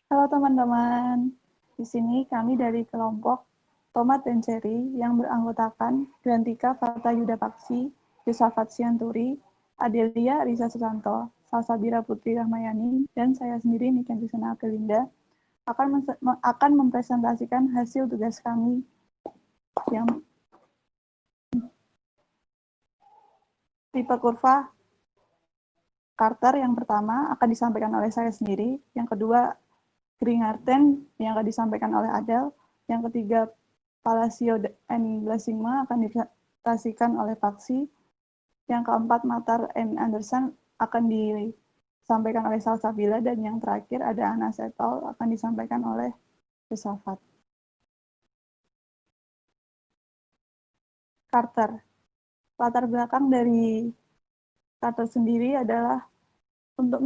Halo teman-teman, di sini kami dari kelompok Tomat dan Cherry yang beranggotakan Grantika Fatayuda Paksi, Yusafat Sianturi, Adelia Risa Susanto, Salsabira Putri Rahmayani, dan saya sendiri Niken Rizana Kelinda akan mempresentasikan hasil tugas kami yang tipe kurva Carter yang pertama akan disampaikan oleh saya sendiri, yang kedua Gringarten yang akan disampaikan oleh Adel, yang ketiga Palacio and Blasingma akan dipresentasikan oleh Paksi, yang keempat Matar and Anderson akan disampaikan oleh Salsabila, dan yang terakhir ada Ana Setol akan disampaikan oleh Yusafat. Carter. Latar belakang dari Carter sendiri adalah untuk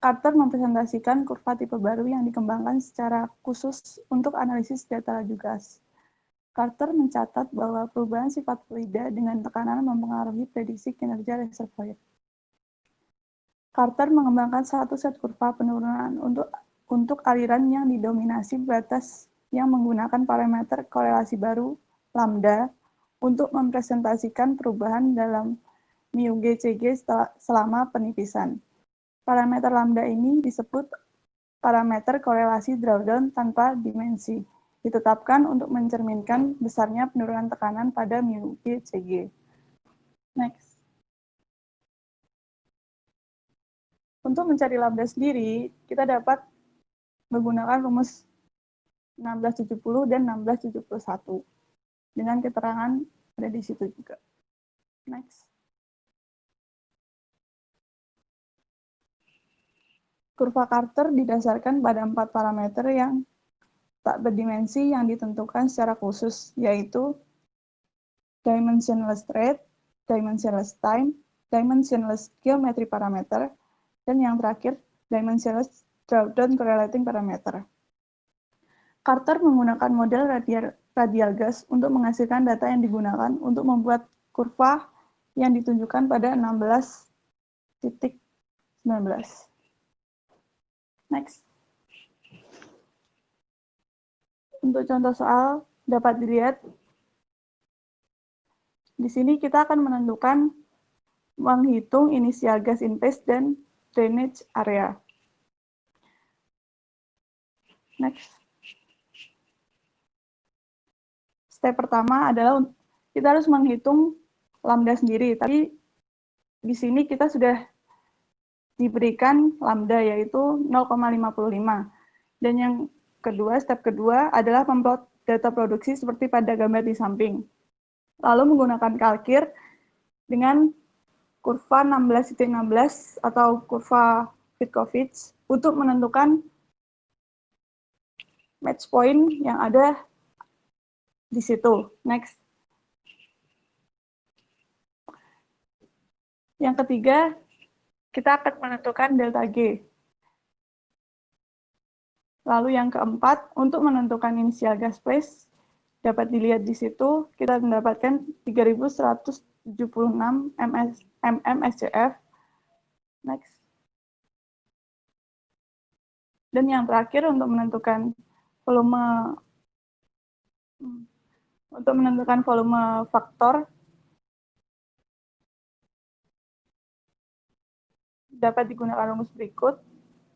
Carter mempresentasikan kurva tipe baru yang dikembangkan secara khusus untuk analisis data laju gas. Carter mencatat bahwa perubahan sifat fluida dengan tekanan mempengaruhi prediksi kinerja reservoir. Carter mengembangkan satu set kurva penurunan untuk aliran yang didominasi batas yang menggunakan parameter korelasi baru, lambda, untuk mempresentasikan perubahan dalam μGCG selama penipisan. Parameter lambda ini disebut parameter korelasi drawdown tanpa dimensi, ditetapkan untuk mencerminkan besarnya penurunan tekanan pada μGCG. Next. Untuk mencari lambda sendiri, kita dapat menggunakan rumus 1670 dan 1671 dengan keterangan ada di situ juga. Next. Kurva Carter didasarkan pada 4 parameter yang tak berdimensi yang ditentukan secara khusus, yaitu dimensionless rate, dimensionless time, dimensionless geometry parameter, dan yang terakhir, dimensionless drawdown correlating parameter. Carter menggunakan model radial gas untuk menghasilkan data yang digunakan untuk membuat kurva yang ditunjukkan pada 16.19. Next. Untuk contoh soal dapat dilihat di sini kita akan menentukan menghitung inisial gas in phase dan drainage area. Next. Step pertama adalah kita harus menghitung lambda sendiri, tapi di sini kita sudah diberikan lambda yaitu 0,55. Dan yang kedua, step kedua adalah memplot data produksi seperti pada gambar di samping. Lalu menggunakan kalkir dengan kurva 16,16 atau kurva Witkovich untuk menentukan match point yang ada di situ. Next. Yang ketiga, kita akan menentukan delta G. Lalu yang keempat, untuk menentukan inisial gas phase, dapat dilihat di situ, kita mendapatkan 3176 mm SCF. Next. Dan yang terakhir, untuk menentukan volume faktor, dapat digunakan rumus berikut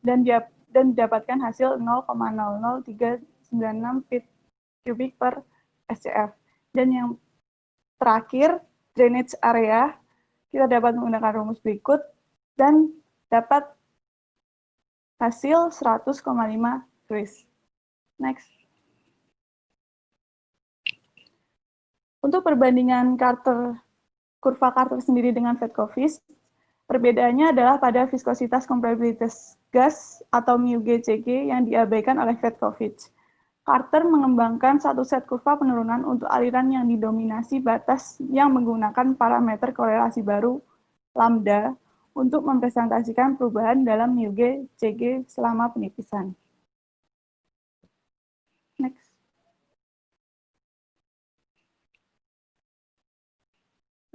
dan didapatkan hasil 0,00396 feet cubic per SCF. Dan yang terakhir, drainage area, kita dapat menggunakan rumus berikut dan dapat hasil 100,5 Gs. Next. Untuk perbandingan kurva Carter sendiri dengan Witkovich, perbedaannya adalah pada viskositas kompresibilitas gas atau μGCG yang diabaikan oleh Witkovich. Carter mengembangkan satu set kurva penurunan untuk aliran yang didominasi batas yang menggunakan parameter korelasi baru, lambda, untuk mempresentasikan perubahan dalam μGCG selama penipisan. Next.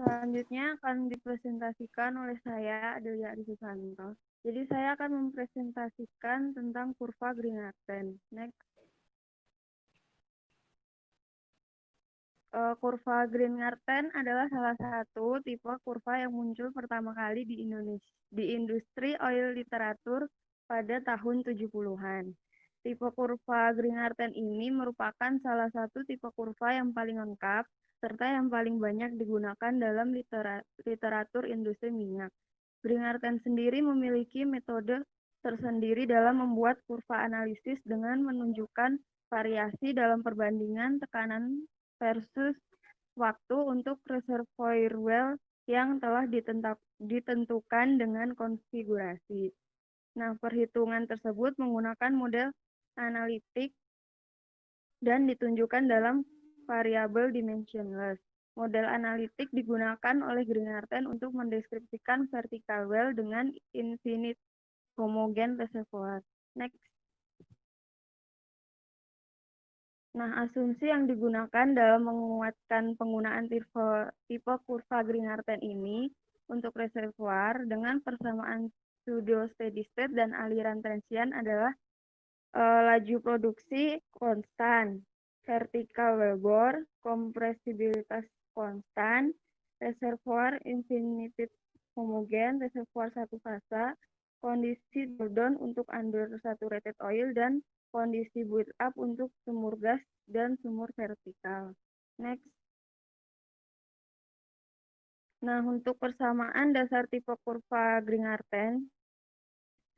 Selanjutnya akan dipresentasikan oleh saya, Adelia Adi Susanto. Jadi saya akan mempresentasikan tentang kurva Green-Arten. Next. Kurva Green-Arten adalah salah satu tipe kurva yang muncul pertama kali di Indonesia, di industri oil literatur pada tahun 70-an. Tipe kurva Green-Arten ini merupakan salah satu tipe kurva yang paling lengkap serta yang paling banyak digunakan dalam literatur industri minyak. Green-Arten sendiri memiliki metode tersendiri dalam membuat kurva analisis dengan menunjukkan variasi dalam perbandingan tekanan versus waktu untuk reservoir well yang telah ditentukan dengan konfigurasi. Nah, perhitungan tersebut menggunakan model analitik dan ditunjukkan dalam variabel dimensionless. Model analitik digunakan oleh Green-Arten untuk mendeskripsikan vertical well dengan infinite homogen reservoir. Next. Nah, asumsi yang digunakan dalam menguatkan penggunaan tipe kurva Green-Arten ini untuk reservoir dengan persamaan pseudo steady state dan aliran transient adalah laju produksi konstan, vertical wellbore, kompresibilitas konstan, reservoir infinite homogen, reservoir satu fasa, kondisi Jordan untuk undersaturated oil, dan kondisi build up untuk sumur gas dan sumur vertikal. Next. Nah, untuk persamaan dasar tipe kurva Green-Arten,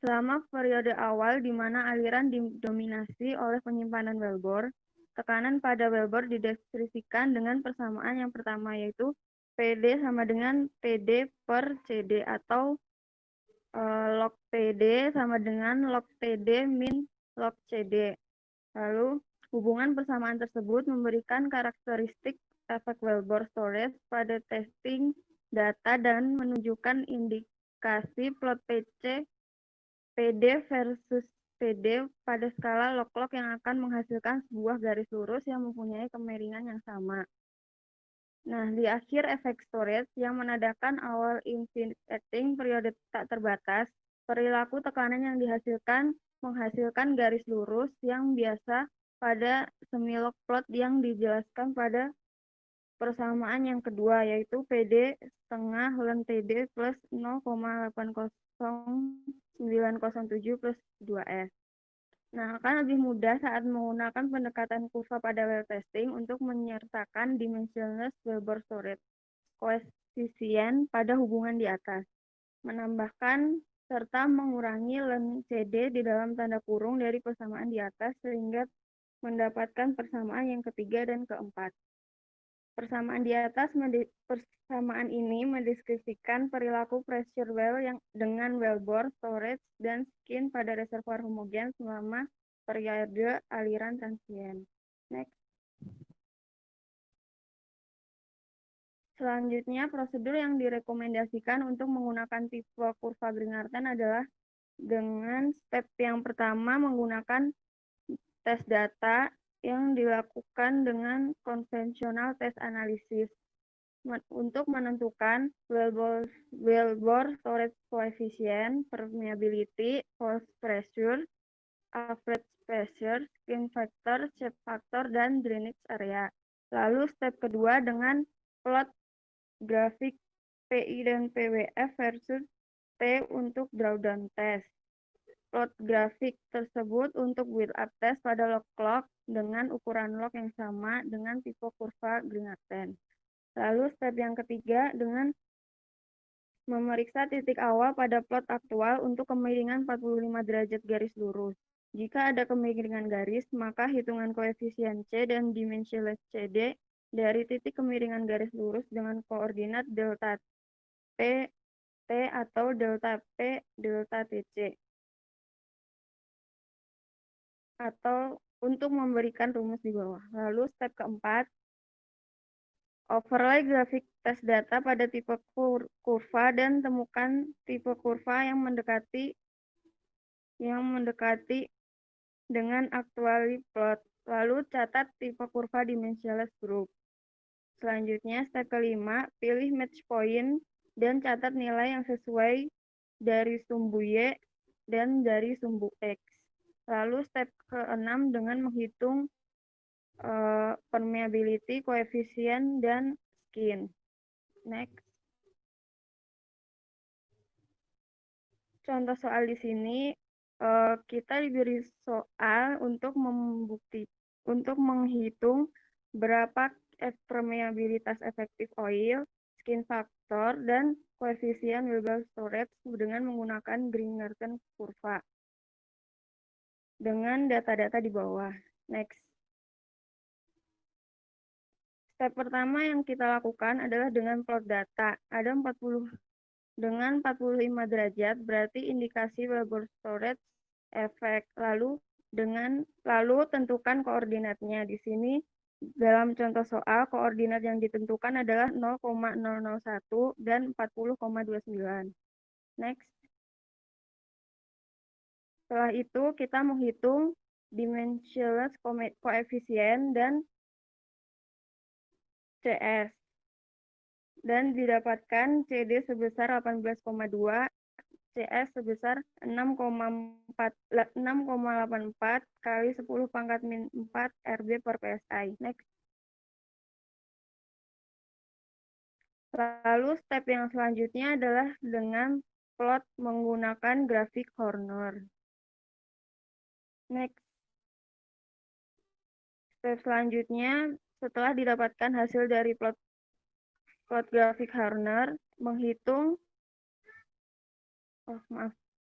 selama periode awal di mana aliran didominasi oleh penyimpanan wellbore, tekanan pada wellbore dideskripsikan dengan persamaan yang pertama, yaitu PD sama dengan PD per CD atau log PD sama dengan log TD min log CD. Lalu, hubungan persamaan tersebut memberikan karakteristik efek wellbore storage pada testing data dan menunjukkan indikasi plot PC PD versus PD pada skala log-log yang akan menghasilkan sebuah garis lurus yang mempunyai kemiringan yang sama. Nah, di akhir efek storage yang menandakan awal infinite setting periode tak terbatas, perilaku tekanan yang dihasilkan menghasilkan garis lurus yang biasa pada semilog plot yang dijelaskan pada persamaan yang kedua, yaitu PD setengah ln TD plus 0,80907 plus 2S. Nah, akan lebih mudah saat menggunakan pendekatan kurva pada well testing untuk menyertakan dimensionless wellbore storage koefisien pada hubungan di atas, menambahkan serta mengurangi ln CD di dalam tanda kurung dari persamaan di atas sehingga mendapatkan persamaan yang ketiga dan keempat. Persamaan ini mendeskripsikan perilaku pressure well yang dengan wellbore, storage, dan skin pada reservoir homogen selama periode aliran transient. Next. Selanjutnya, prosedur yang direkomendasikan untuk menggunakan tipe kurva Green-Arten adalah dengan step yang pertama menggunakan tes data yang dilakukan dengan konvensional tes analisis untuk menentukan wellbore storage coefficient, permeability, force pressure, average pressure, skin factor, shape factor, dan drainage area. Lalu step kedua dengan plot grafik PI dan PWF versus T untuk drawdown test. Plot grafik tersebut untuk build up test pada log-log dengan ukuran log yang sama dengan tipe kurva Green-Arten. Lalu step yang ketiga dengan memeriksa titik awal pada plot aktual untuk kemiringan 45 derajat garis lurus. Jika ada kemiringan garis, maka hitungan koefisien C dan dimensionless CD dari titik kemiringan garis lurus dengan koordinat delta P T atau delta P delta TC. Atau untuk memberikan rumus di bawah. Lalu step keempat, overlay grafik tes data pada tipe kurva dan temukan tipe kurva yang mendekati dengan actually plot. Lalu catat tipe kurva dimensionless group. Selanjutnya, step kelima, pilih match point dan catat nilai yang sesuai dari sumbu Y dan dari sumbu X. Lalu step keenam dengan menghitung permeability, koefisien, dan skin. Next. Contoh soal di sini, kita diberi soal untuk menghitung berapa permeabilitas efektif oil, skin factor, dan koefisien Wilbur storage dengan menggunakan Gringerton kurva dengan data-data di bawah. Next. Step pertama yang kita lakukan adalah dengan plot data. Ada 40 dengan 45 derajat berarti indikasi Wilbur storage efek. Lalu tentukan koordinatnya. Di sini dalam contoh soal koordinat yang ditentukan adalah 0,001 dan 40,29. Next. Setelah itu kita menghitung dimensionless coefficient dan CS dan didapatkan CD sebesar 18,2, CS sebesar 6,84 kali 10 pangkat min 4 RB per PSI. Next. Lalu step yang selanjutnya adalah dengan plot menggunakan grafik Horner. Next. Step selanjutnya, setelah didapatkan hasil dari plot grafik Horner, menghitung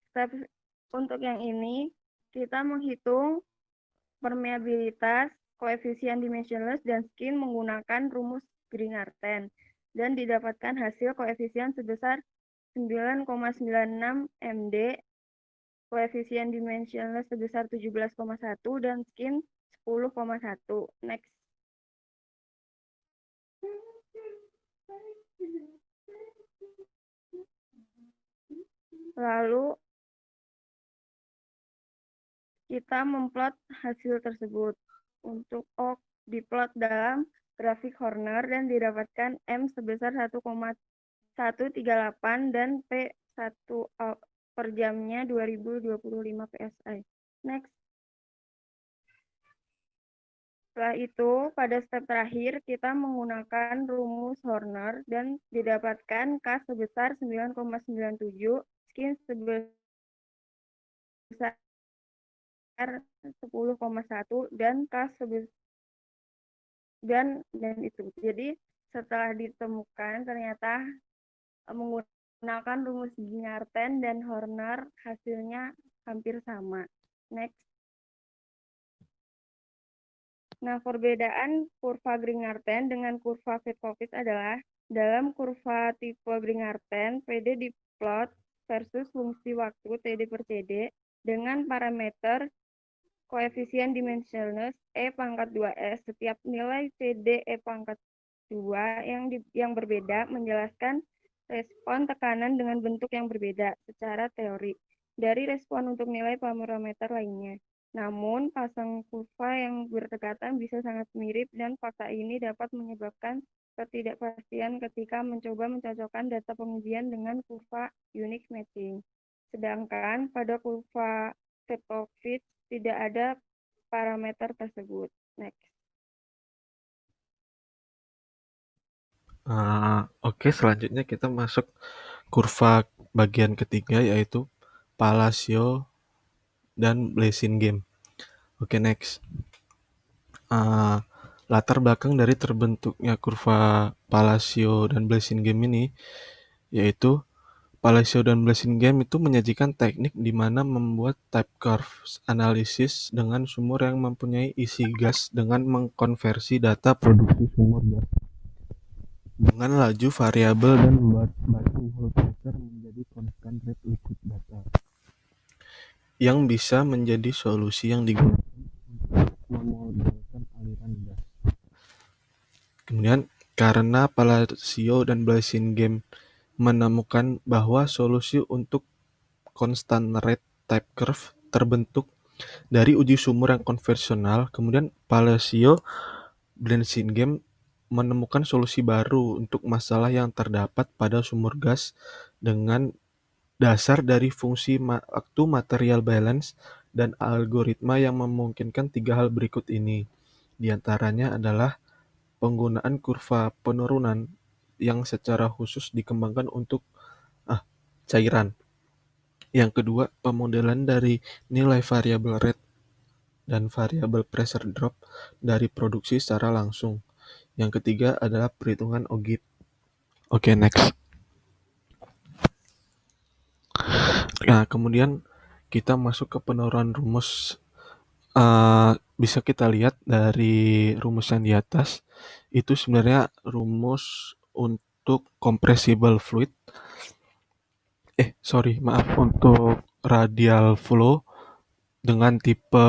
step untuk yang ini kita menghitung permeabilitas, koefisien dimensionless, dan skin menggunakan rumus Gringerton dan didapatkan hasil koefisien sebesar 9,96 MD, koefisien dimensionless sebesar 17,1 dan skin 10,1. Next. Lalu kita memplot hasil tersebut untuk O diplot dalam grafik Horner dan didapatkan M sebesar 1,138 dan P 1 per jamnya 2025 PSI. Next. Setelah itu, pada step terakhir, kita menggunakan rumus Horner dan didapatkan K sebesar 9,97, skin sebesar 10,1, dan K sebesar dan itu. Jadi, setelah ditemukan, ternyata menggunakan rumus Gringerton dan Horner, hasilnya hampir sama. Next. Nah, perbedaan kurva Gringerton dengan kurva Petkovic adalah dalam kurva tipe Gringerton, PD diplot versus fungsi waktu TD per CD dengan parameter koefisien dimensionless E pangkat 2S. Setiap nilai CD E pangkat 2 yang berbeda menjelaskan respon tekanan dengan bentuk yang berbeda secara teori dari respon untuk nilai parameter lainnya. Namun, pasang kurva yang berdekatan bisa sangat mirip dan fakta ini dapat menyebabkan ketidakpastian ketika mencoba mencocokkan data pengujian dengan kurva unique matching. Sedangkan pada kurva Petkovic tidak ada parameter tersebut. Next. Oke, selanjutnya kita masuk kurva bagian ketiga yaitu Palacio dan Blessing Oke, next. Latar belakang dari terbentuknya kurva Palacio dan Blessing ini yaitu Palacio dan Blessing itu menyajikan teknik di mana membuat type curves analisis dengan sumur yang mempunyai isi gas dengan mengkonversi data produksi sumur gas dengan laju variabel dan batu whole pressure menjadi constant rate liquid data yang bisa menjadi solusi yang digunakan untuk memodelkan aliran gas. Kemudian karena Palacio dan Blessing menemukan bahwa solusi untuk constant rate type curve terbentuk dari uji sumur yang konvensional, kemudian Palacio Blessing menemukan solusi baru untuk masalah yang terdapat pada sumur gas dengan dasar dari fungsi waktu material balance dan algoritma yang memungkinkan 3 hal berikut ini. Di antaranya adalah penggunaan kurva penurunan yang secara khusus dikembangkan untuk cairan. Yang kedua, pemodelan dari nilai variabel rate dan variabel pressure drop dari produksi secara langsung. Yang ketiga adalah perhitungan OGIP. Oke, next. Nah, kemudian kita masuk ke penurunan rumus. Bisa kita lihat dari rumus yang di atas, itu sebenarnya rumus untuk compressible fluid. Untuk radial flow dengan tipe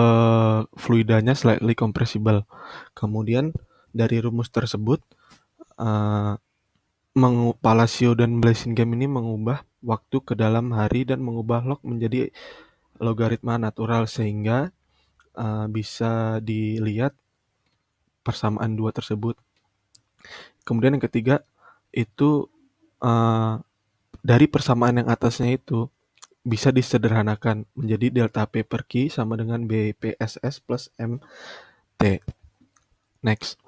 fluidanya slightly compressible. Kemudian dari rumus tersebut, Palacio dan Blassingame ini mengubah waktu ke dalam hari dan mengubah log menjadi logaritma natural sehingga bisa dilihat persamaan dua tersebut. Kemudian yang ketiga itu dari persamaan yang atasnya itu bisa disederhanakan menjadi delta P per Q sama dengan BPSS plus MT. Next.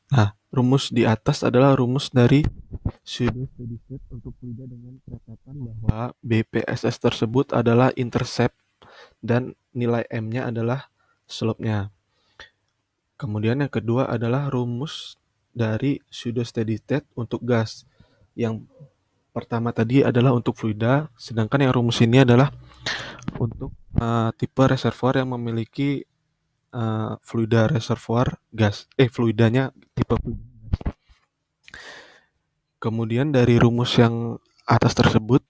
Nah, rumus di atas adalah rumus dari pseudo steady state untuk fluida dengan catatan bahwa BPSS tersebut adalah intercept dan nilai M-nya adalah slope-nya. Kemudian yang kedua adalah rumus dari pseudo steady state untuk gas. Yang pertama tadi adalah untuk fluida, sedangkan yang rumus ini adalah untuk tipe reservoir yang memiliki fluida reservoir gas. Fluidanya tipe fluida gas. Kemudian dari rumus yang atas tersebut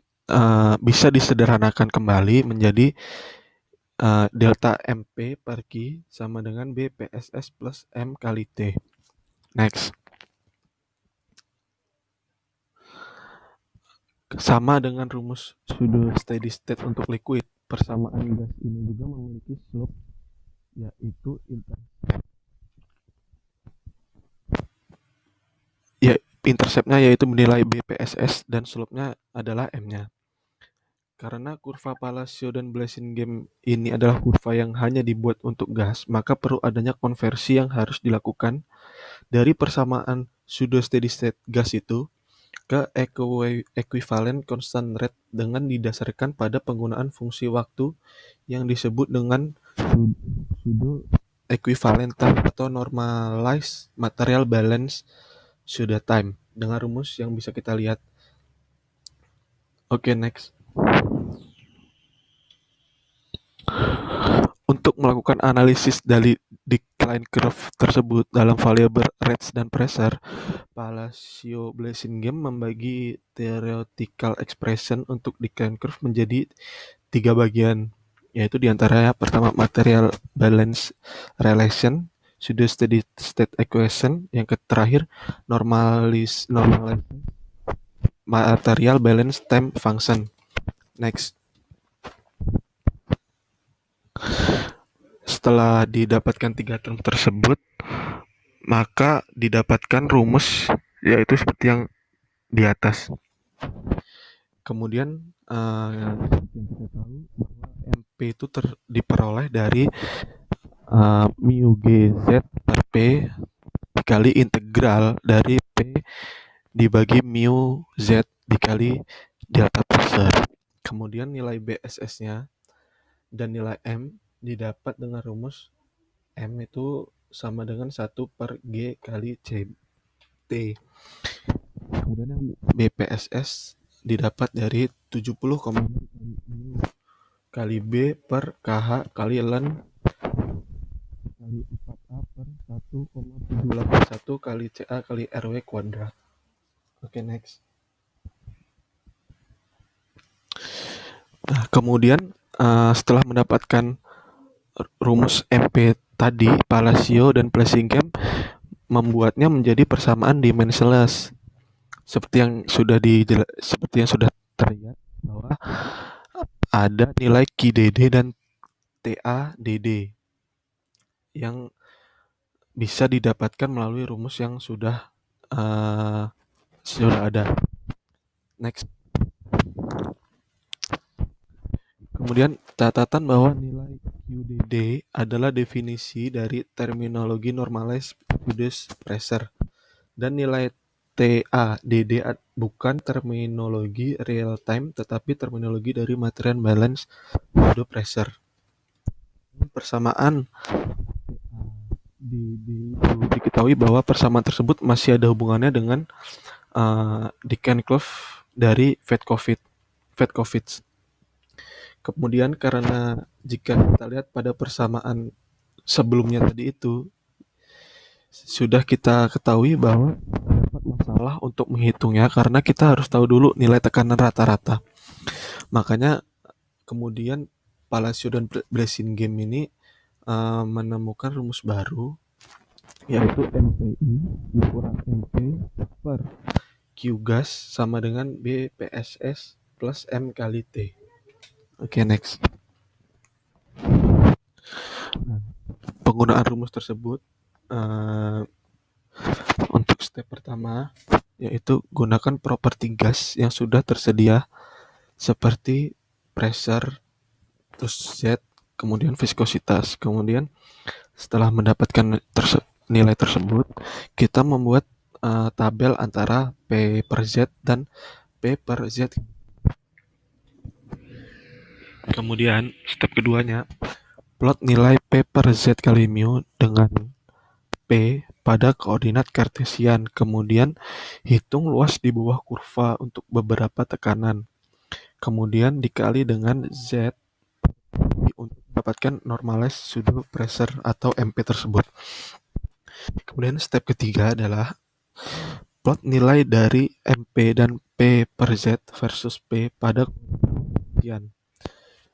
bisa disederhanakan kembali menjadi delta MP per Q sama dengan BPSS plus M kali T. Next. Sama dengan rumus pseudo steady state untuk liquid, persamaan gas ini juga memiliki slope yaitu interceptnya yaitu menilai BPSS dan slope-nya adalah M-nya. Karena kurva Palacio dan Blassingame ini adalah kurva yang hanya dibuat untuk gas, maka perlu adanya konversi yang harus dilakukan dari persamaan pseudo steady state gas itu ke equivalent constant rate dengan didasarkan pada penggunaan fungsi waktu yang disebut dengan pseudo equivalent time atau normalized material balance pseudo time dengan rumus yang bisa kita lihat. Oke, next. Untuk melakukan analisis dari decline curve tersebut dalam variabel rates dan pressure, Palacio Blassingame membagi theoretical expression untuk decline curve menjadi 3 bagian, yaitu diantaranya pertama material balance relation, pseudo steady state equation, yang terakhir normalized material balance time function. Next. Setelah didapatkan 3 term tersebut, maka didapatkan rumus yaitu seperti yang di atas. Kemudian yang kita tahu bahwa MP itu diperoleh dari mu GZ per P dikali integral dari P dibagi mu Z dikali delta pressure. Kemudian nilai BSS-nya dan nilai M didapat dengan rumus M itu sama dengan 1 per G kali CT. Kemudian yang BPSS didapat dari 70,6 kali B per KH kali ln kali 4A per 1,781 kali CA kali RW kuadrat. Oke, next. Nah, kemudian setelah mendapatkan rumus MP tadi, Palacio dan Blassingame membuatnya menjadi persamaan dimensionless. Seperti yang sudah terlihat bahwa ada nilai QDD dan TADD yang bisa didapatkan melalui rumus yang sudah ada. Next. Kemudian catatan bahwa nilai QDD adalah definisi dari terminologi normalized reduced pressure dan nilai TADD bukan terminologi real time tetapi terminologi dari material balance fluid pressure. Persamaan diketahui bahwa persamaan tersebut masih ada hubungannya dengan Dickenklove dari Vetkovits. Kemudian karena jika kita lihat pada persamaan sebelumnya tadi itu, sudah kita ketahui bahwa terdapat masalah untuk menghitungnya karena kita harus tahu dulu nilai tekanan rata-rata. Makanya kemudian Palacio dan Bresingame ini menemukan rumus baru, yaitu MPI dikurang MP per Q gas sama dengan BPSS plus M kali T. Oke, next. Nah, penggunaan rumus tersebut untuk step pertama yaitu gunakan properti gas yang sudah tersedia seperti pressure, terus Z, kemudian viskositas. Kemudian setelah mendapatkan nilai tersebut, kita membuat tabel antara P per Z dan P per Z. Kemudian step keduanya, plot nilai P per Z kali mu dengan P pada koordinat kartesian. Kemudian hitung luas di bawah kurva untuk beberapa tekanan. Kemudian dikali dengan Z untuk mendapatkan normalized pseudo pressure atau MP tersebut. Kemudian step ketiga adalah plot nilai dari MP dan P per Z versus P pada koordinat.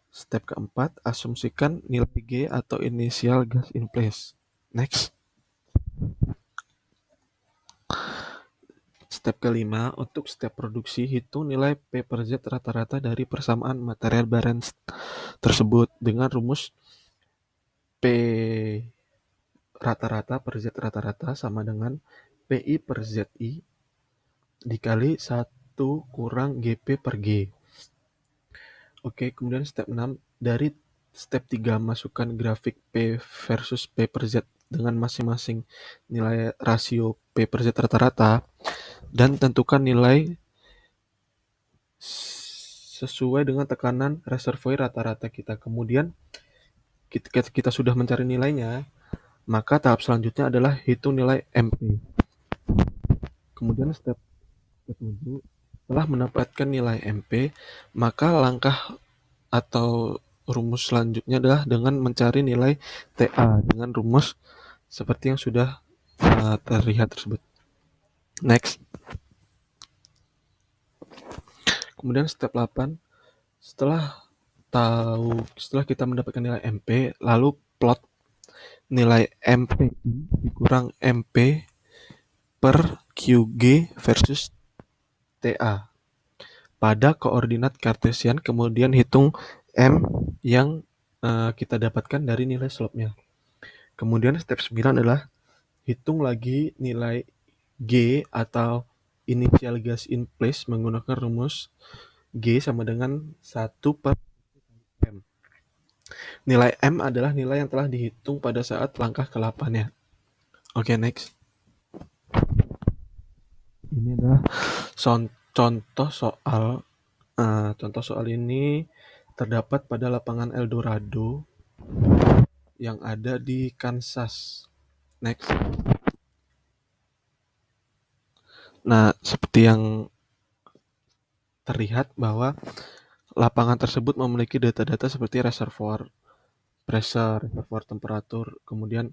Step keempat, asumsikan nilai G atau initial gas in place. Next. Step kelima, untuk step produksi, hitung nilai P per Z rata-rata dari persamaan material balance tersebut dengan rumus P rata-rata per Z rata-rata sama dengan PI per ZI dikali 1 kurang GP per G. Oke, kemudian step 6, dari step 3 masukkan grafik P versus P per Z dengan masing-masing nilai rasio P per Z rata-rata dan tentukan nilai sesuai dengan tekanan reservoir rata-rata kita. Kemudian kita sudah mencari nilainya, maka tahap selanjutnya adalah hitung nilai MP. Kemudian step 7, setelah mendapatkan nilai MP, maka langkah atau rumus selanjutnya adalah dengan mencari nilai TA dengan rumus seperti yang sudah terlihat tersebut. Next. Kemudian step 8, setelah kita mendapatkan nilai MP, lalu plot nilai MPI dikurang MP per QG versus TA pada koordinat kartesian, kemudian hitung M yang kita dapatkan dari nilai slope-nya. Kemudian step 9 adalah hitung lagi nilai G atau initial gas in place menggunakan rumus G sama dengan 1 per M. Nilai M adalah nilai yang telah dihitung pada saat langkah ke-8-nya. Oke, next. Ini adalah contoh soal. Contoh soal ini terdapat pada lapangan Eldorado yang ada di Kansas. Next. Nah, seperti yang terlihat bahwa lapangan tersebut memiliki data-data seperti reservoir pressure, reservoir temperatur, kemudian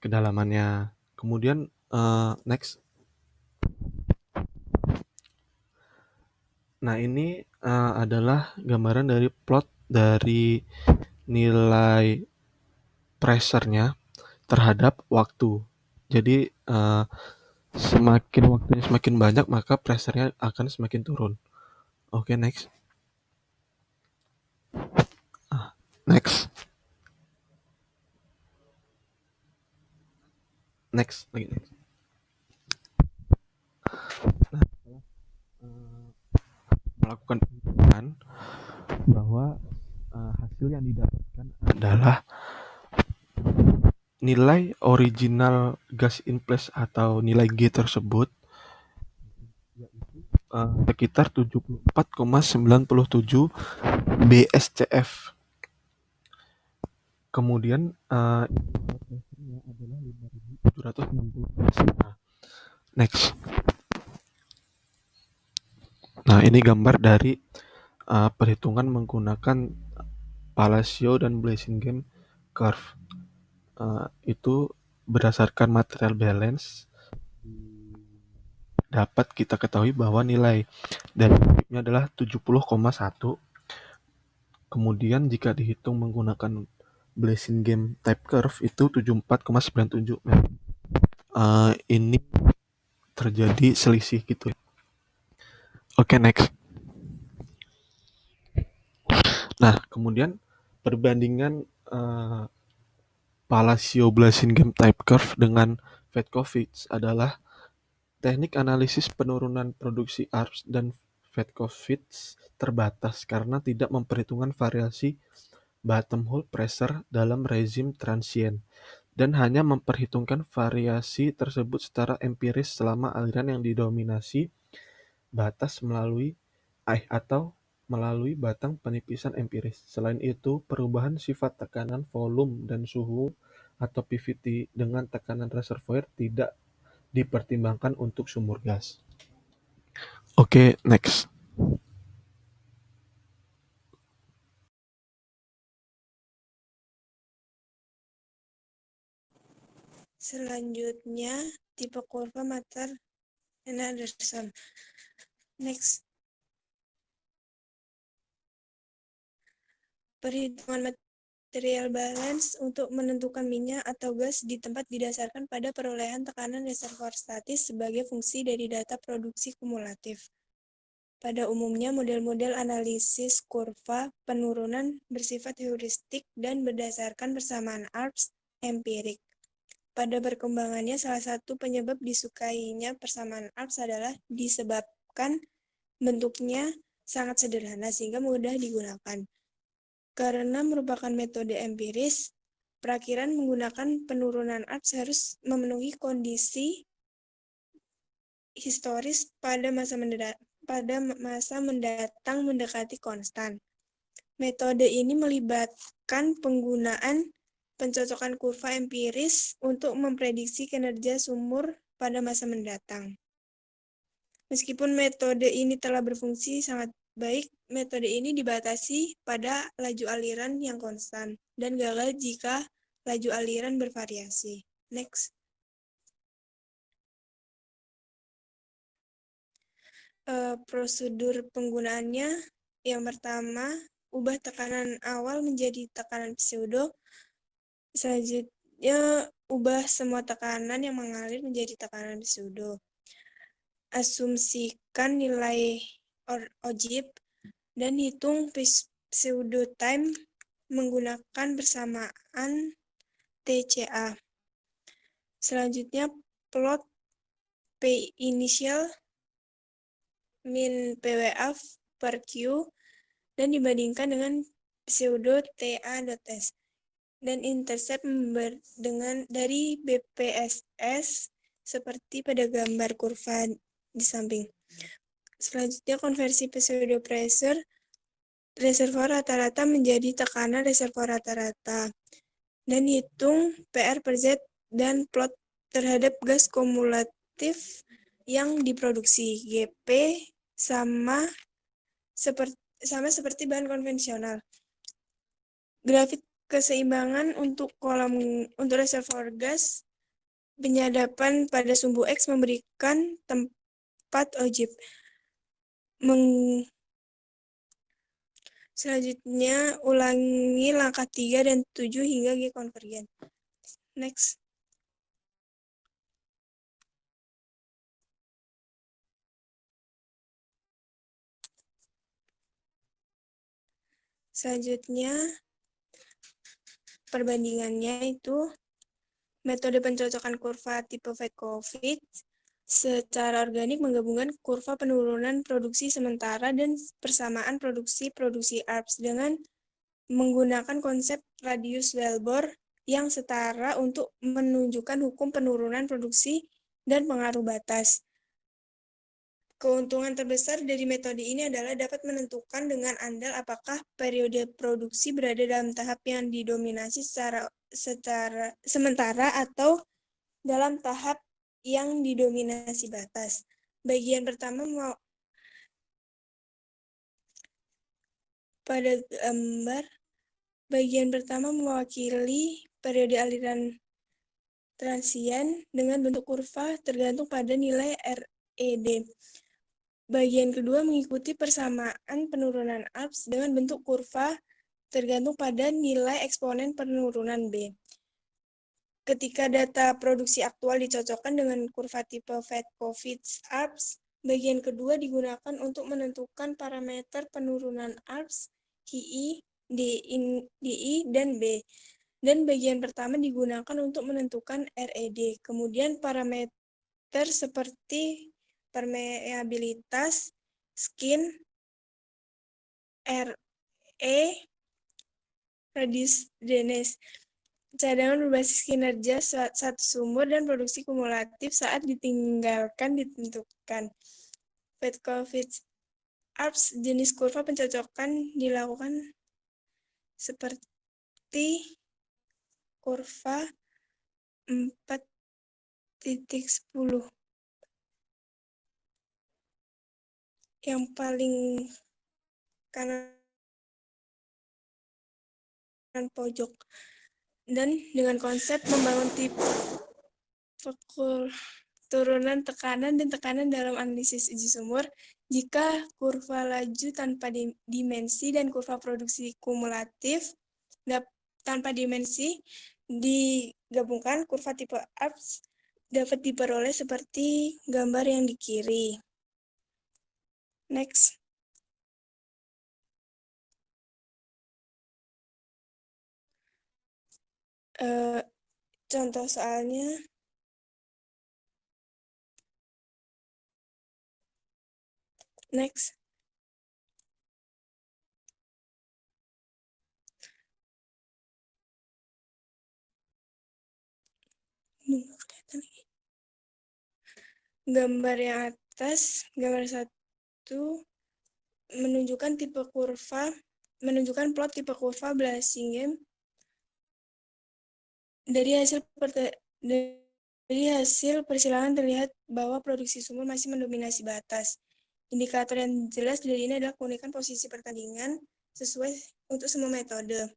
kedalamannya. Kemudian next. Nah, ini adalah gambaran dari plot dari nilai pressure-nya terhadap waktu. Jadi semakin waktunya semakin banyak, maka pressure-nya akan semakin turun. Oke, next. Next. Next. Nah, setelah melakukan penghitungan bahwa hasil yang didapatkan adalah nilai original gas in place atau nilai G tersebut yaitu sekitar 74,97 BSCF. Kemudian pressure-nya adalah 5.760. Nah, next. Nah, ini gambar dari perhitungan menggunakan Palacio dan Blasingame curve. Itu berdasarkan material balance dapat kita ketahui bahwa nilai dari nya adalah 70,1. Kemudian jika dihitung menggunakan Blasingame type curve itu 74,97. Ini terjadi selisih gitu. Oke, next. Nah, kemudian perbandingan Palacio Blasingame type curve dengan Fedkovich adalah teknik analisis penurunan produksi ARPS dan Fedkovich terbatas karena tidak memperhitungkan variasi bottom hole pressure dalam rezim transient dan hanya memperhitungkan variasi tersebut secara empiris selama aliran yang didominasi batas melalui atau melalui batang penipisan empiris. Selain itu, perubahan sifat tekanan volume dan suhu atau PVT dengan tekanan reservoir tidak dipertimbangkan untuk sumur gas. Oke, next. Selanjutnya, tipe kurva Mater-Anderson. Next. Perhitungan material balance untuk menentukan minyak atau gas di tempat didasarkan pada perolehan tekanan reservoir statis sebagai fungsi dari data produksi kumulatif. Pada umumnya, model-model analisis kurva penurunan bersifat heuristik dan berdasarkan persamaan ARPS empirik. Pada perkembangannya, salah satu penyebab disukainya persamaan ARPS adalah disebabkan bentuknya sangat sederhana sehingga mudah digunakan. Karena merupakan metode empiris, perakiraan menggunakan penurunan ARPS harus memenuhi kondisi historis pada masa mendatang mendekati konstan. Metode ini melibatkan penggunaan pencocokan kurva empiris untuk memprediksi kinerja sumur pada masa mendatang. Meskipun metode ini telah berfungsi sangat baik, metode ini dibatasi pada laju aliran yang konstan dan gagal jika laju aliran bervariasi. Next. Prosedur penggunaannya, yang pertama, ubah tekanan awal menjadi tekanan pseudo. Selanjutnya, ubah semua tekanan yang mengalir menjadi tekanan pseudo. Asumsikan nilai ojib dan hitung pseudo time menggunakan persamaan TCA. Selanjutnya, plot P initial min PWF per Q dan dibandingkan dengan pseudo TA.S dan intercept dari BPSS seperti pada gambar kurva di samping. Selanjutnya, konversi pseudo pressure reservoir rata-rata menjadi tekanan reservoir rata-rata dan hitung PR per Z dan plot terhadap gas kumulatif yang diproduksi. GP sama seperti bahan konvensional. Grafik keseimbangan untuk reservoir gas penyadapan pada sumbu X memberikan tempat ojib. Selanjutnya, ulangi langkah 3 dan 7 hingga G konvergen. Next. Selanjutnya, perbandingannya itu Metode pencocokan kurva tipe Fedkovich secara organik menggabungkan kurva penurunan produksi sementara dan persamaan produksi ARPS dengan menggunakan konsep radius Welbor yang setara untuk menunjukkan hukum penurunan produksi dan pengaruh batas. Keuntungan terbesar dari metode ini adalah dapat menentukan dengan andal apakah periode produksi berada dalam tahap yang didominasi secara sementara atau dalam tahap yang didominasi batas. Bagian pertama pada gambar, bagian pertama mewakili periode aliran transien dengan bentuk kurva tergantung pada nilai RED. Bagian kedua mengikuti persamaan penurunan ARPS dengan bentuk kurva tergantung pada nilai eksponen penurunan B. Ketika data produksi aktual dicocokkan dengan kurva tipe Fedkovich ARPS, bagian kedua digunakan untuk menentukan parameter penurunan ARPS, HI, DI, dan B. Dan bagian pertama digunakan untuk menentukan RED. Kemudian parameter seperti permeabilitas, skin, RE, radius drainage, cadangan berbasis kinerja satu sumur dan produksi kumulatif saat ditinggalkan ditentukan. Fedkovich ARPS jenis kurva pencocokan dilakukan seperti kurva 4.10. Yang paling kanan pojok, dan dengan konsep membangun tipe turunan tekanan dan tekanan dalam analisis uji sumur. Jika kurva laju tanpa dimensi dan kurva produksi kumulatif tanpa dimensi digabungkan, kurva tipe ARPS dapat diperoleh seperti gambar yang di kiri. Next. Contoh soalnya. Next. Gambar yang atas, gambar 1, menunjukkan plot tipe kurva Blassingame. Dari hasil persilangan terlihat bahwa produksi sumur masih mendominasi batas. Indikator yang jelas dari ini adalah keunikan posisi pertandingan sesuai untuk semua metode.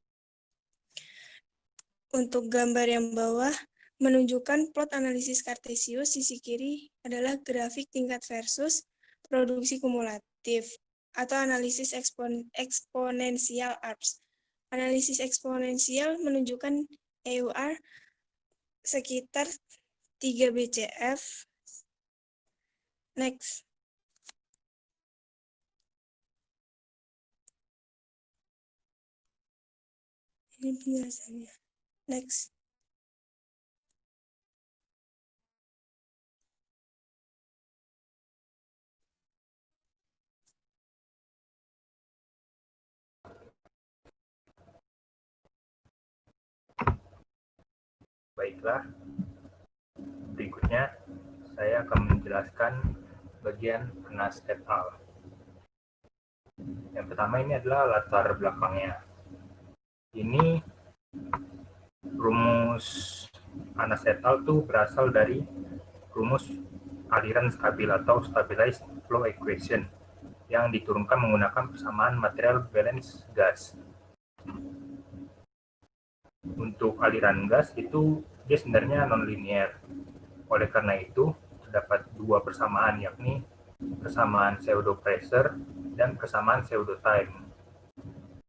Untuk gambar yang bawah, menunjukkan plot analisis Cartesius, sisi kiri adalah grafik tingkat versus produksi kumulatif, atau analisis eksponensial ARPS. Analisis eksponensial menunjukkan EUR sekitar 3 BCF. Next. Ini penjelasannya. Next. Baiklah, berikutnya saya akan menjelaskan bagian Anas et al. Yang pertama ini adalah latar belakangnya. Ini rumus Anas et al. Itu berasal dari rumus aliran stabil atau stabilized flow equation yang diturunkan menggunakan persamaan material balance gas. Untuk aliran gas itu dia sebenarnya non-linear. Oleh karena itu, terdapat dua persamaan, yakni persamaan pseudo pressure dan persamaan pseudo time.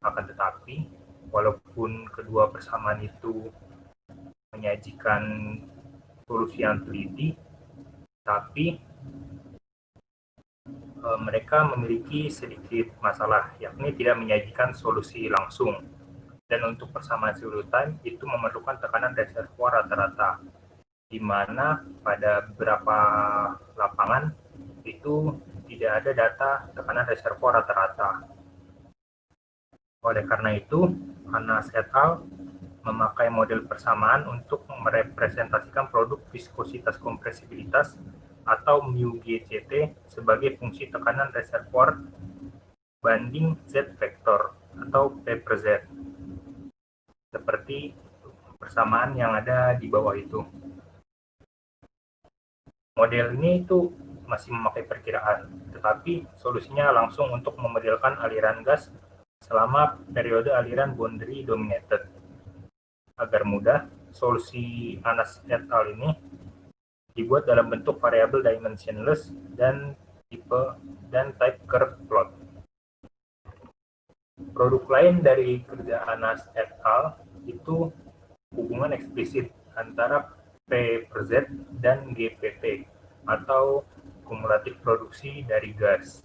Akan tetapi, walaupun kedua persamaan itu menyajikan solusi yang teliti, tapi mereka memiliki sedikit masalah, yakni tidak menyajikan solusi langsung. Dan untuk persamaan CO2 time itu memerlukan tekanan reservoir rata-rata, di mana pada beberapa lapangan itu tidak ada data tekanan reservoir rata-rata. Oleh karena itu, Anas et al. Memakai model persamaan untuk merepresentasikan produk viskositas kompresibilitas atau μGCT sebagai fungsi tekanan reservoir banding Z vektor atau P per Z, seperti persamaan yang ada di bawah itu. Model ini itu masih memakai perkiraan, tetapi solusinya langsung untuk memodelkan aliran gas selama periode aliran boundary dominated. Agar mudah, solusi Anas et al. Ini dibuat dalam bentuk variabel dimensionless dan type curve plot. Produk lain dari kerja Anas et al. Itu hubungan eksplisit antara P per Z dan GPT atau kumulatif produksi dari gas.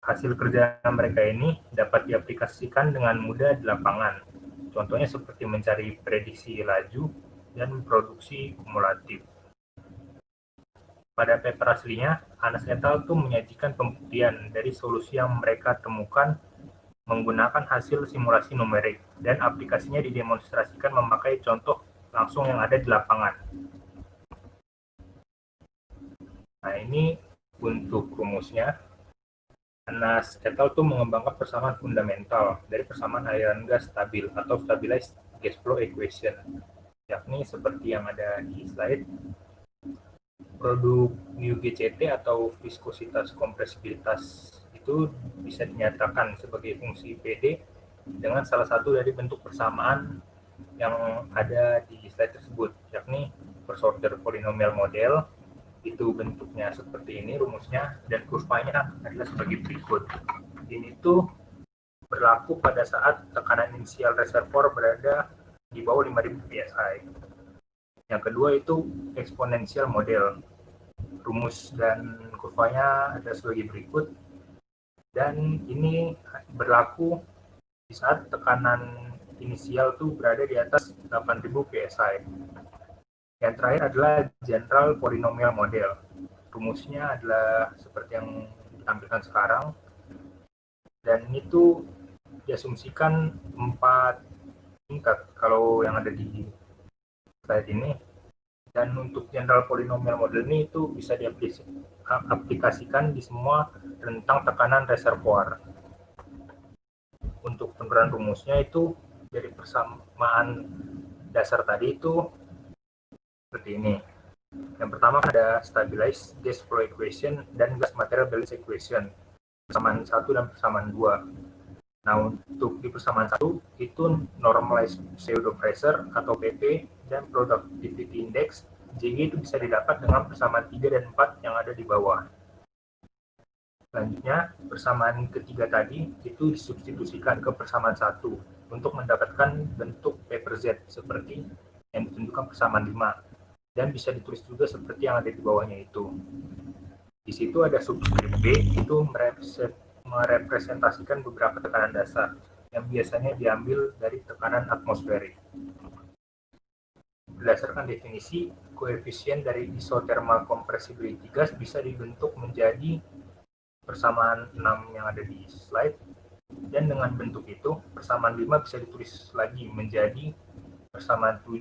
Hasil kerja mereka ini dapat diaplikasikan dengan mudah di lapangan. Contohnya seperti mencari prediksi laju dan produksi kumulatif. Pada paper aslinya, Anas et al. Itu menyajikan pembuktian dari solusi yang mereka temukan menggunakan hasil simulasi numerik, dan aplikasinya didemonstrasikan memakai contoh langsung yang ada di lapangan. Nah, ini untuk rumusnya. Anas et al. Itu mengembangkan persamaan fundamental dari persamaan aliran gas stabil atau stabilized gas flow equation, yakni seperti yang ada di slide. Produk μGCT atau viskositas kompresibilitas itu bisa dinyatakan sebagai fungsi PD dengan salah satu dari bentuk persamaan yang ada di slide tersebut, yakni first order polynomial model. Itu bentuknya seperti ini rumusnya, dan kurvanya adalah sebagai berikut. Ini tuh berlaku pada saat tekanan inisial reservoir berada di bawah 5000 psi. Yang kedua itu eksponensial model. Rumus dan kurvanya ada sebagai berikut, dan ini berlaku di saat tekanan inisial tuh berada di atas 8000 psi. Yang terakhir adalah general polynomial model. Rumusnya adalah seperti yang ditampilkan sekarang, dan itu diasumsikan 4 tingkat kalau yang ada di slide ini. Dan untuk general polynomial model ini itu bisa diaplikasikan di semua rentang tekanan reservoir. Untuk penurunan rumusnya itu dari persamaan dasar tadi itu seperti ini. Yang pertama ada stabilized gas flow equation dan gas material balance equation, persamaan 1 dan persamaan 2. Nah, untuk di persamaan 1 itu normalized pseudo pressure atau PP dan productivity index JG itu bisa didapat dengan persamaan 3 dan 4 yang ada di bawah. Selanjutnya, persamaan ketiga tadi itu disubstitusikan ke persamaan 1 untuk mendapatkan bentuk P per Z seperti yang ditentukan persamaan 5. Dan bisa ditulis juga seperti yang ada di bawahnya itu. Di situ ada subskrip B, itu merepresentasikan beberapa tekanan dasar yang biasanya diambil dari tekanan atmosferik. Berdasarkan definisi, koefisien dari isothermal compressibility gas bisa dibentuk menjadi persamaan 6 yang ada di slide, dan dengan bentuk itu persamaan 5 bisa ditulis lagi menjadi persamaan 7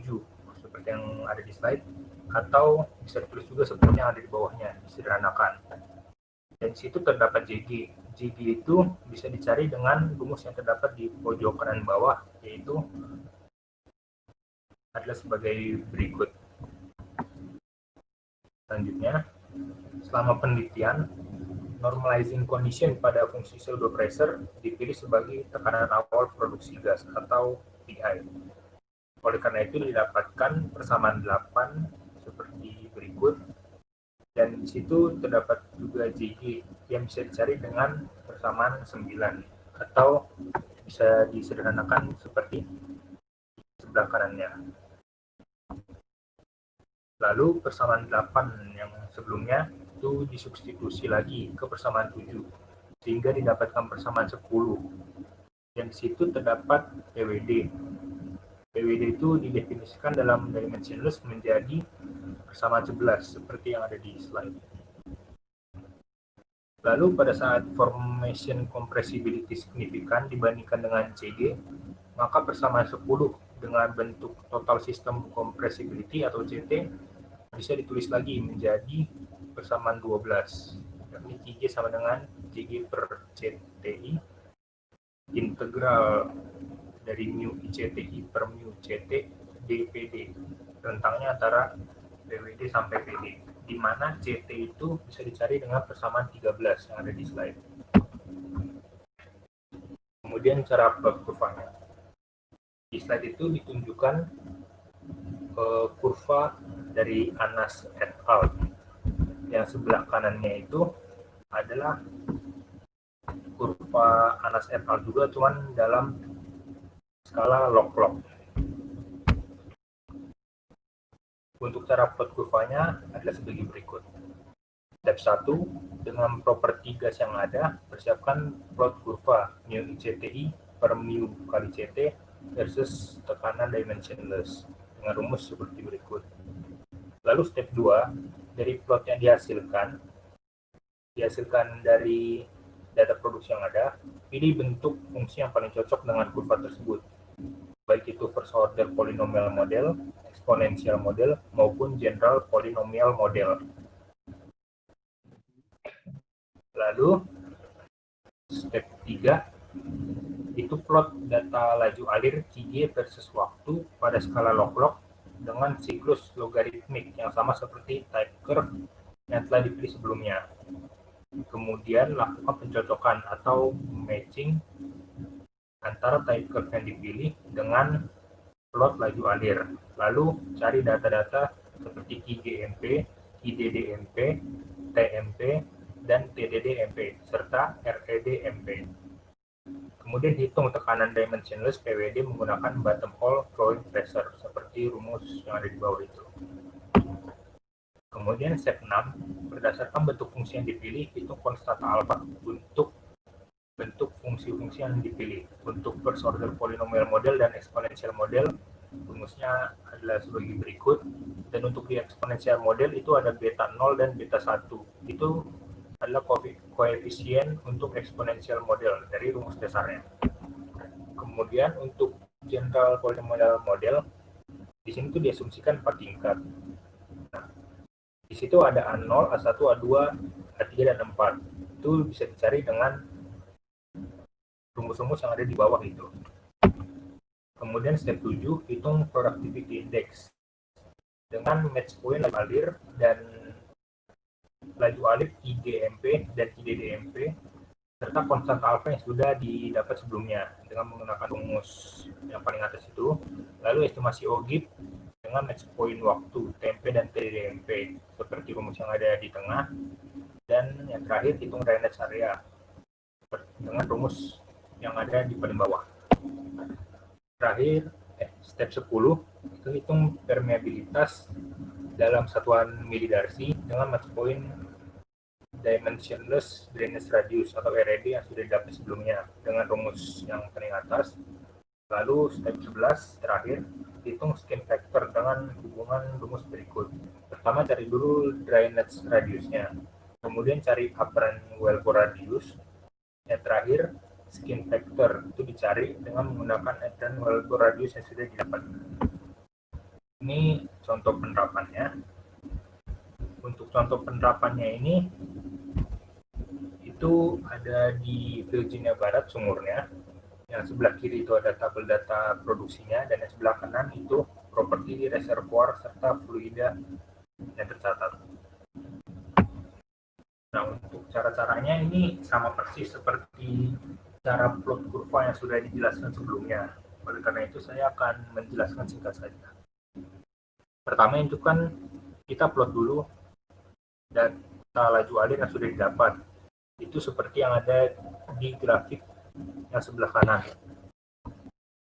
seperti yang ada di slide, atau bisa ditulis juga seperti yang ada di bawahnya, disederhanakan. Dan di situ terdapat JG. JG itu bisa dicari dengan rumus yang terdapat di pojok kanan bawah, yaitu adalah sebagai berikut. Selanjutnya, selama penelitian, normalizing condition pada fungsi pseudo pressure dipilih sebagai tekanan awal produksi gas atau PI. Oleh karena itu didapatkan persamaan 8 seperti berikut, dan di situ terdapat juga JG yang bisa dicari dengan persamaan 9, atau bisa disederhanakan seperti sebelah kanannya. Lalu persamaan 8 yang sebelumnya itu disubstitusi lagi ke persamaan 7, sehingga didapatkan persamaan 10. Dan di situ terdapat PWD. PWD itu didefinisikan dalam dimensionless menjadi persamaan 11 seperti yang ada di slide. Lalu pada saat formation compressibility signifikan dibandingkan dengan CG, maka persamaan 10 dengan bentuk total system compressibility atau CT bisa ditulis lagi menjadi persamaan 12. Yakni CG sama dengan CG per CTI integral dari mu ICTI per mu CT dPd. Rentangnya antara PWD sampai PD, di mana CT itu bisa dicari dengan persamaan 13 yang ada di slide. Kemudian cara plot kurvanya. Di slide itu ditunjukkan kurva dari Anas et al. Yang sebelah kanannya itu adalah kurva Anas et al. Juga, cuman dalam skala log-log. Untuk cara plot kurvanya adalah sebagai berikut. Step 1, dengan properti gas yang ada, persiapkan plot kurva mu ICTI per mu kali CT versus tekanan dimensionless dengan rumus seperti berikut. Lalu step 2, dari plot yang dihasilkan dari data produksi yang ada, pilih bentuk fungsi yang paling cocok dengan kurva tersebut, baik itu first order polynomial model, exponential model, maupun general polynomial model. Lalu step 3 itu plot data laju alir CG versus waktu pada skala log-log dengan siklus logaritmik yang sama seperti type curve yang telah dipilih sebelumnya. Kemudian lakukan pencocokan atau matching antara type curve yang dipilih dengan plot laju alir. Lalu cari data-data seperti QGMP, QDDMP, TMP, dan TDDMP, serta REDMP. Kemudian hitung tekanan dimensionless PWD menggunakan bottom hole flowing pressure, seperti rumus yang ada di bawah itu. Kemudian step 6, berdasarkan bentuk fungsi yang dipilih, hitung konstanta alfa untuk bentuk fungsi-fungsi yang dipilih. Untuk first order polynomial model dan exponential model, rumusnya adalah sebagai berikut. Dan untuk di exponential model itu ada beta 0 dan beta 1. Itu adalah koefisien untuk exponential model dari rumus dasarnya. Kemudian untuk general polynomial model, di sini tuh diasumsikan 4 tingkat. Nah, di situ ada A0, A1, A2, A3, dan A4. Itu bisa dicari dengan rumus-rumus yang ada di bawah itu. Kemudian step 7, hitung productivity index dengan match point laju alir dan laju alir IGMP dan IDDMP serta konstanta alfa yang sudah didapat sebelumnya dengan menggunakan rumus yang paling atas itu. Lalu estimasi OGIP dengan match point waktu TMP dan TDDMP seperti rumus yang ada di tengah. Dan yang terakhir, hitung drainage area dengan rumus yang ada di paling bawah. Terakhir, step 10, itu hitung permeabilitas dalam satuan milidarsi dengan match point dimensionless drainage radius atau RED yang sudah didapat sebelumnya dengan rumus yang paling atas. Lalu step 11 terakhir, hitung skin factor dengan hubungan rumus berikut. Pertama cari dulu drainage radiusnya, kemudian cari apparent wellbore radius. Yang terakhir skin factor itu dicari dengan menggunakan apparent wellbore radius yang sudah didapat. Ini contoh penerapannya. Untuk contoh penerapannya ini itu ada di Virginia Barat sumurnya. Yang sebelah kiri itu ada tabel data produksinya, dan yang sebelah kanan itu properti reservoir serta fluida yang tercatat. Nah, untuk cara-caranya ini sama persis seperti cara plot kurva yang sudah dijelaskan sebelumnya. Oleh karena itu saya akan menjelaskan singkat saja. Pertama itu kan kita plot dulu data laju alir yang sudah didapat. Itu seperti yang ada di grafik yang sebelah kanan.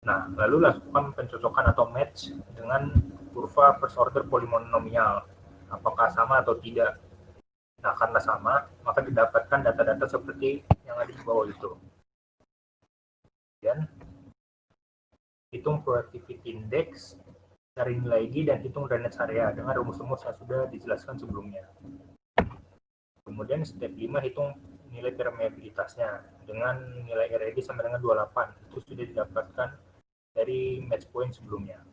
Nah, lalu lakukan pencocokan atau match dengan kurva first order polinomial. Apakah sama atau tidak? Nah, karena sama, maka didapatkan data-data seperti yang ada di bawah itu. Kemudian hitung productivity index, cari nilai G, dan hitung drainage area dengan rumus-rumus yang sudah dijelaskan sebelumnya. Kemudian step 5, hitung nilai permeabilitasnya dengan nilai RED sama dengan 28. Itu sudah didapatkan dari match point sebelumnya.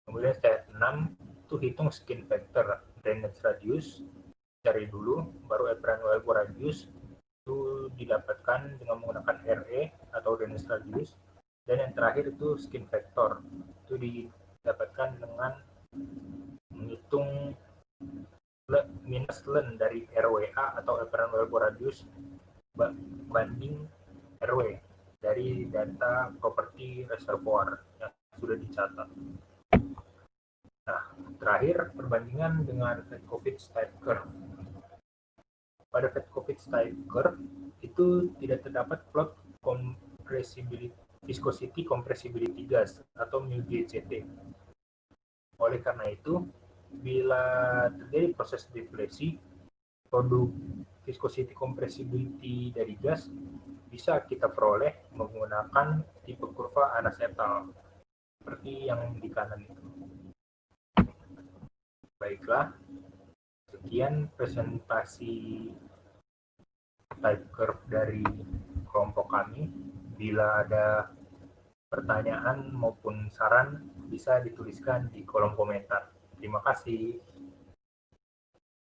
Kemudian step 6, itu hitung skin factor, drainage radius, cari dulu, baru apparent wellbore radius, itu didapatkan dengan menggunakan RE atau drainage radius. Dan yang terakhir itu skin factor, itu didapatkan dengan menghitung minus len dari RWA atau apparent wellbore radius banding RW dari data properti reservoir yang sudah dicatat. Nah, terakhir perbandingan dengan Fedkovich type curve. Pada Fedkovich type curve itu tidak terdapat plot viscosity compressibility gas atau μGCT. Oleh karena itu, bila terjadi proses deflasi, produk viscosity compressibility dari gas bisa kita peroleh menggunakan tipe kurva anacetal seperti yang di kanan itu. Baiklah, sekian presentasi type curve dari kelompok kami. Bila ada pertanyaan maupun saran bisa dituliskan di kolom komentar. Terima kasih.